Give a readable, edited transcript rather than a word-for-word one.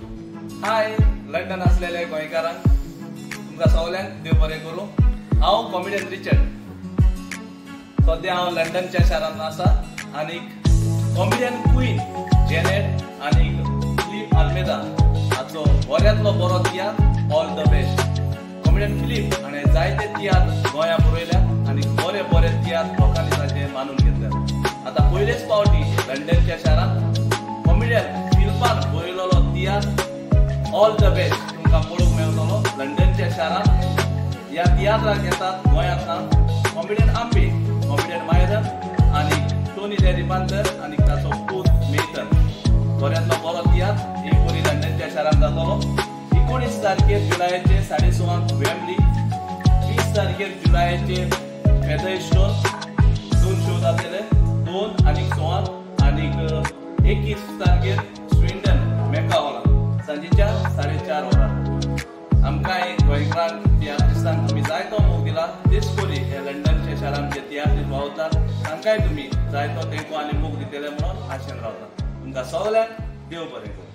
हाय London असलेले गोंयकारांक तुमकां सगळ्यांक देव बरें करूं। हांव कॉमेडियन रिचर्ड। सद्या हांव लंडनच्या शारांत आसा आनी कॉमेडियन क्वीन जेनेट आनी फिलिप अल्मेदा हाचो बऱ्यांतलो बरो तियात्र all the best. Comedian Philip हाणें जायते तियात्र गोंया बरयल्यात आनी बरे बरे तियात्र लोकांनी ताचे मानून घेतल्यात। आतां पयलेच फावटी लंडनच्या शारांत कॉमेडियन फिलिपान बरयलोलो तियात्र ऑल द बेस्ट तुमकां पळोवंक मेळटलो लंडनच्या शारांत। ह्या तियात्राक येतात गोंयांतल्यान कॉमेडियन आंबे, कॉमेडियन मायरन आनी टोनी द रिपांतर आनी ताचो पूत मेथन। बऱ्यांतलो बरो तियात्र ही परी लंडनच्या शारांत जातलो। 19 तारखेर जुलयाचे 6:30 वेम्बली, 20 तारखेर जुलयाचे फेदरस्टोन 2 शो जातले, 2 आनी 6 आनी 21 तारखेर स्विंडन मेका हॉलांत सांजेच्या 4:30 वरांर। आमकां गोंयकारांक तियात्रिस्तांक तुमी जायतो मोग दिला। तेच परी हे लंडनच्या शारांत जे तियात्रीस्ट वावतात तांकांय तुमी जायतो तेंको आनी मोग दितले म्हणून आशेन रावता। तुमकां सगळ्यांक देव बरें करूं।